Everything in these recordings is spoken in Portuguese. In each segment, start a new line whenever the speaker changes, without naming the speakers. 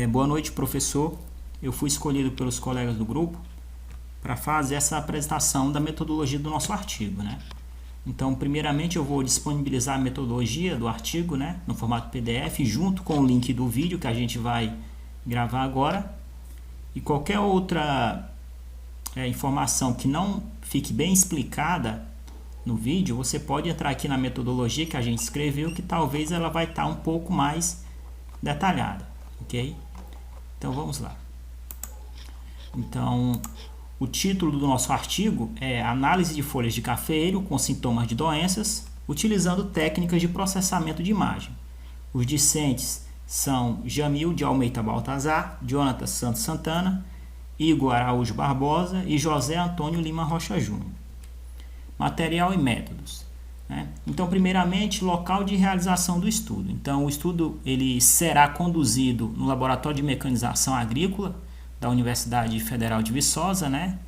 Boa noite, professor. Eu fui escolhido pelos colegas do grupo para fazer essa apresentação da metodologia do nosso artigo, né? Então, primeiramente, eu vou disponibilizar a metodologia do artigo, né, no formato PDF, junto com o link do vídeo que a gente vai gravar agora. E qualquer outra informação que não fique bem explicada no vídeo, você pode entrar aqui na metodologia que a gente escreveu, que talvez ela vai estar um pouco mais detalhada, ok? Então, vamos lá. Então, o título do nosso artigo é Análise de folhas de cafeiro com sintomas de doenças, utilizando técnicas de processamento de imagem. Os discentes são Jamil de Almeida Baltazar, Jonathan Santos Santana, Igor Araújo Barbosa e José Antônio Lima Rocha Júnior. Material e métodos, né? Então, primeiramente, local de realização do estudo. Então, o estudo ele será conduzido no Laboratório de Mecanização Agrícola da Universidade Federal de Viçosa, né,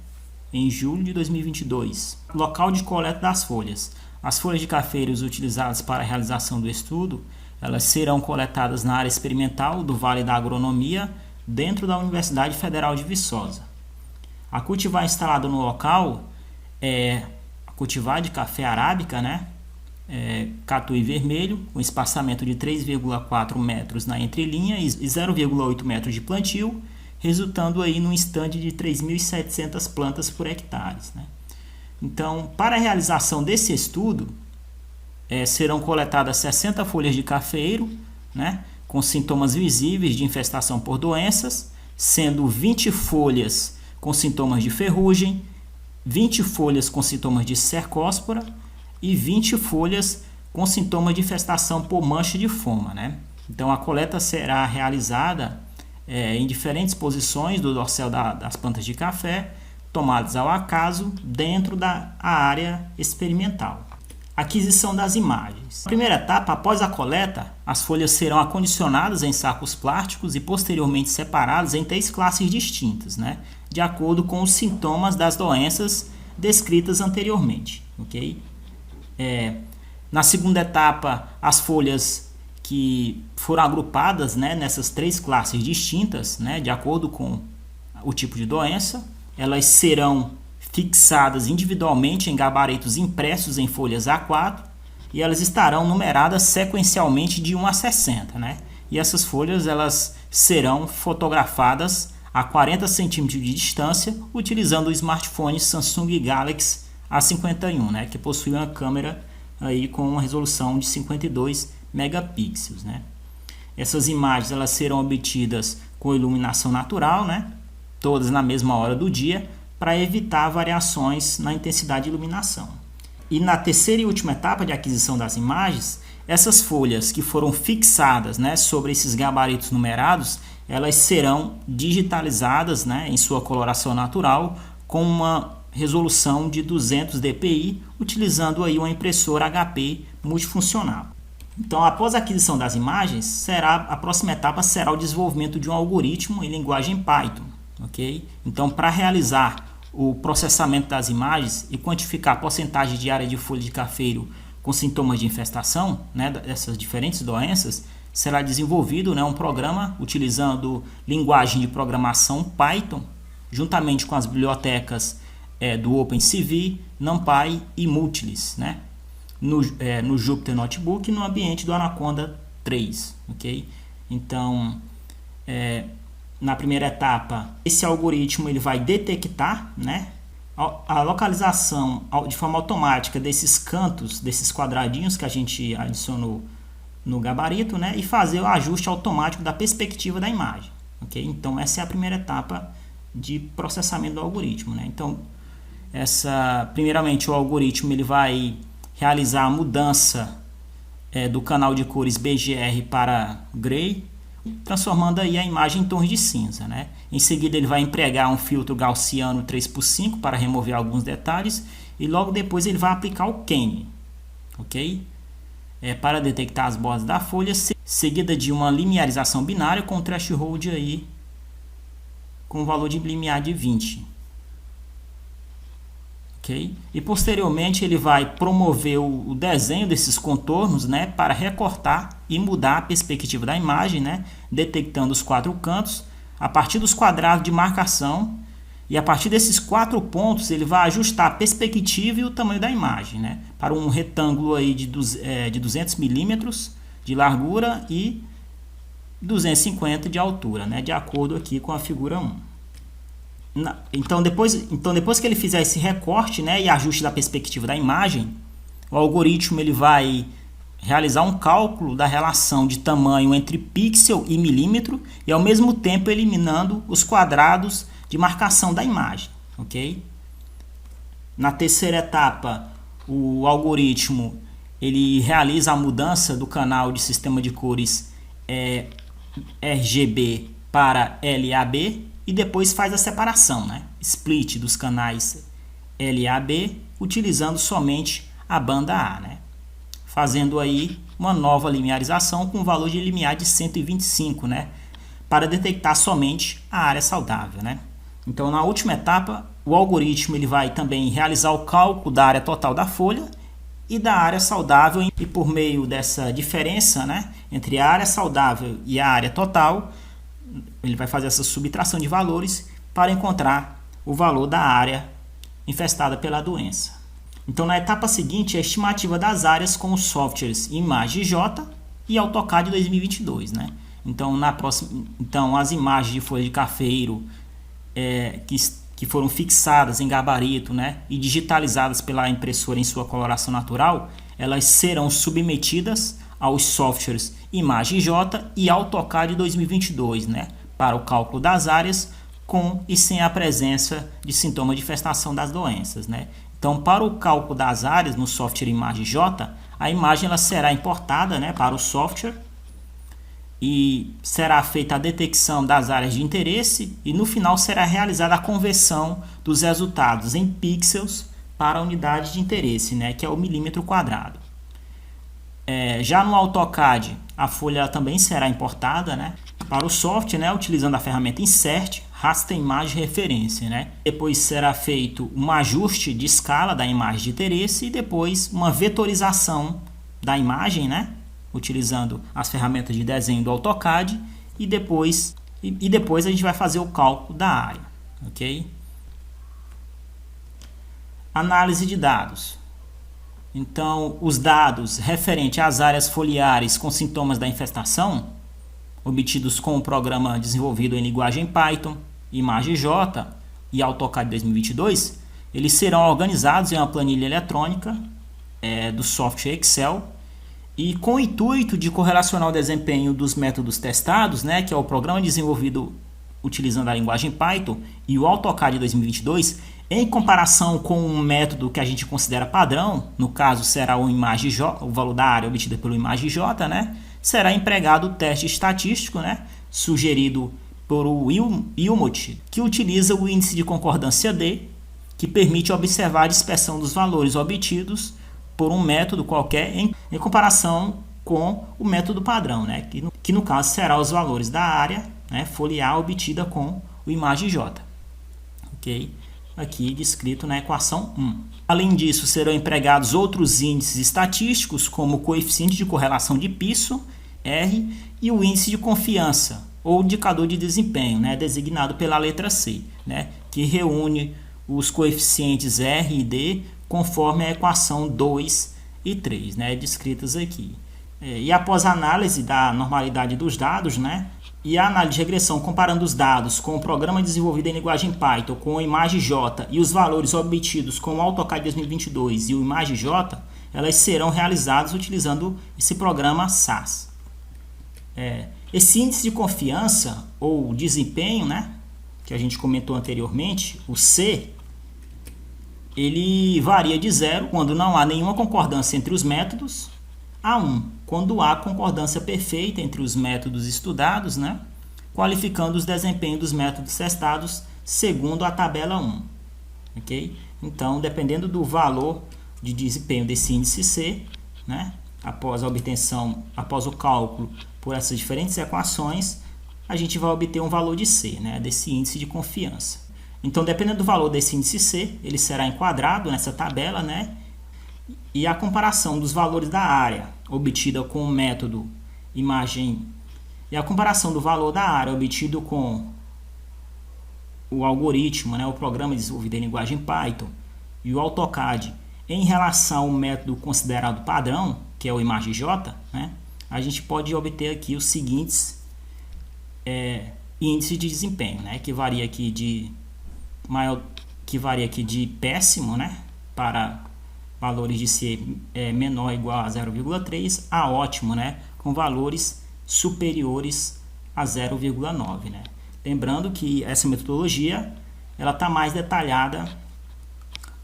em julho de 2022. Local de coleta das folhas. As folhas de cafeiros utilizadas para a realização do estudo, elas serão coletadas na área experimental do Vale da Agronomia, dentro da Universidade Federal de Viçosa. A cultivar instalada no local é a cultivar de café arábica, né, catuí vermelho, com espaçamento de 3,4 metros na entrelinha e 0,8 metros de plantio, resultando aí num estande de 3.700 plantas por hectare, né? Então, para a realização desse estudo, serão coletadas 60 folhas de cafeiro, né, com sintomas visíveis de infestação por doenças, sendo 20 folhas com sintomas de ferrugem, 20 folhas com sintomas de cercóspora e 20 folhas com sintomas de infestação por mancha de foma, né? Então, a coleta será realizada em diferentes posições do dorsal das plantas de café, tomadas ao acaso dentro da área experimental. Aquisição das imagens. Na primeira etapa, após a coleta, as folhas serão acondicionadas em sacos plásticos e posteriormente separadas em 3 classes distintas, né, de acordo com os sintomas das doenças descritas anteriormente. Okay? Na segunda etapa, as folhas que foram agrupadas, né, nessas 3 classes distintas, né, de acordo com o tipo de doença, elas serão fixadas individualmente em gabaritos impressos em folhas A4 e elas estarão numeradas sequencialmente de 1 a 60, né? E essas folhas elas serão fotografadas a 40 centímetros de distância utilizando o smartphone Samsung Galaxy A51, né, que possui uma câmera aí com uma resolução de 52 megapixels, né? Essas imagens elas serão obtidas com iluminação natural, né, todas na mesma hora do dia, para evitar variações na intensidade de iluminação. E na terceira e última etapa de aquisição das imagens, essas folhas que foram fixadas, né, sobre esses gabaritos numerados, elas serão digitalizadas, né, em sua coloração natural com uma resolução de 200 dpi, utilizando aí uma impressora HP multifuncional. Então, após a aquisição das imagens, a próxima etapa será o desenvolvimento de um algoritmo em linguagem Python. Okay? Então, para realizar o processamento das imagens e quantificar a porcentagem de área de folha de cafeiro com sintomas de infestação, né, dessas diferentes doenças, será desenvolvido, né, um programa utilizando linguagem de programação Python, juntamente com as bibliotecas do OpenCV, NumPy e Multilis, né, no Jupyter Notebook e no ambiente do Anaconda 3. Okay? Então, na primeira etapa, esse algoritmo ele vai detectar, né, a localização de forma automática desses cantos, desses quadradinhos que a gente adicionou no gabarito, né, e fazer o ajuste automático da perspectiva da imagem. Okay? Então, essa é a primeira etapa de processamento do algoritmo. Né? Então, primeiramente, o algoritmo ele vai realizar a mudança do canal de cores BGR para Gray, transformando aí a imagem em tons de cinza, né? Em seguida ele vai empregar um filtro gaussiano 3x5 para remover alguns detalhes e logo depois ele vai aplicar o Kane, ok? Para detectar as bordas da folha, seguida de uma linearização binária com threshold aí com valor de limiar de 20. Okay? E posteriormente ele vai promover o desenho desses contornos, né, para recortar e mudar a perspectiva da imagem, né? Detectando os 4 cantos, a partir dos quadrados de marcação, e a partir desses 4 pontos ele vai ajustar a perspectiva e o tamanho da imagem, né? Para um retângulo aí de 200 milímetros de largura e 250 de altura, né? De acordo aqui com a figura 1. Então depois que ele fizer esse recorte, né, e ajuste da perspectiva da imagem, o algoritmo ele vai realizar um cálculo da relação de tamanho entre pixel e milímetro e ao mesmo tempo eliminando os quadrados de marcação da imagem, ok? Na terceira etapa, o algoritmo ele realiza a mudança do canal de sistema de cores RGB para LAB e depois faz a separação, né? Split dos canais LAB, utilizando somente a banda A, né? Fazendo aí uma nova linearização com um valor de limiar de 125, né? Para detectar somente a área saudável, né? Então, na última etapa, o algoritmo ele vai também realizar o cálculo da área total da folha e da área saudável, e por meio dessa diferença, né, entre a área saudável e a área total, ele vai fazer essa subtração de valores para encontrar o valor da área infestada pela doença. Então, na etapa seguinte, a estimativa das áreas com os softwares ImageJ e AutoCAD 2022, né? Então, as imagens de folha de cafeiro que foram fixadas em gabarito, né, e digitalizadas pela impressora em sua coloração natural, elas serão submetidas aos softwares ImageJ e AutoCAD 2022, né, para o cálculo das áreas com e sem a presença de sintomas de infestação das doenças, né? Então, para o cálculo das áreas no software ImageJ, a imagem ela será importada, né, para o software e será feita a detecção das áreas de interesse e no final será realizada a conversão dos resultados em pixels para a unidade de interesse, né, que é o milímetro quadrado. Já no AutoCAD, a folha também será importada, né, para o software, né, utilizando a ferramenta Insert, Raster Imagem Referência, né. Depois será feito um ajuste de escala da imagem de interesse e depois uma vetorização da imagem, né, utilizando as ferramentas de desenho do AutoCAD e depois a gente vai fazer o cálculo da área, ok? Análise de dados. Então, os dados referentes às áreas foliares com sintomas da infestação, obtidos com o programa desenvolvido em linguagem Python, ImageJ e AutoCAD 2022, eles serão organizados em uma planilha eletrônica do software Excel e com o intuito de correlacionar o desempenho dos métodos testados, né, que é o programa desenvolvido utilizando a linguagem Python e o AutoCAD 2022, em comparação com um método que a gente considera padrão, no caso será o ImageJ, o valor da área obtida pelo ImageJ, né, será empregado o teste estatístico, né, sugerido por o Wilmot, que utiliza o índice de concordância D, que permite observar a dispersão dos valores obtidos por um método qualquer em comparação com o método padrão, né, que no caso será os valores da área, né, foliar obtida com o ImageJ. Ok? Aqui descrito na equação 1. Além disso, serão empregados outros índices estatísticos, como o coeficiente de correlação de Pearson, R, e o índice de confiança, ou indicador de desempenho, né, designado pela letra C, né, que reúne os coeficientes R e D conforme a equação 2 e 3, né, descritas aqui. E após a análise da normalidade dos dados, né, e a análise de regressão comparando os dados com o programa desenvolvido em linguagem Python com o ImageJ e os valores obtidos com o AutoCAD 2022 e o ImageJ, elas serão realizadas utilizando esse programa SAS. Esse índice de confiança ou desempenho, né, que a gente comentou anteriormente, o C, ele varia de 0 quando não há nenhuma concordância entre os métodos, a 1 quando há concordância perfeita entre os métodos estudados, né, qualificando os desempenhos dos métodos testados segundo a tabela 1. Okay? Então, dependendo do valor de desempenho desse índice C, né, após o cálculo por essas diferentes equações, a gente vai obter um valor de C, né, desse índice de confiança. Então, dependendo do valor desse índice C, ele será enquadrado nessa tabela, né, e a comparação dos valores da área obtida com o método imagem e a comparação do valor da área obtido com o algoritmo, né, o programa desenvolvido em linguagem Python e o AutoCAD em relação ao método considerado padrão, que é o ImageJ, né, a gente pode obter aqui os seguintes índices de desempenho, né, que varia aqui de péssimo, né, para valores de ser menor ou igual a 0,3 a ótimo, né, com valores superiores a 0,9, né. Lembrando que essa metodologia ela está mais detalhada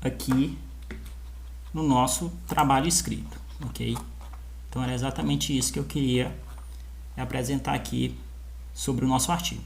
aqui no nosso trabalho escrito, ok? Então era exatamente isso que eu queria apresentar aqui sobre o nosso artigo.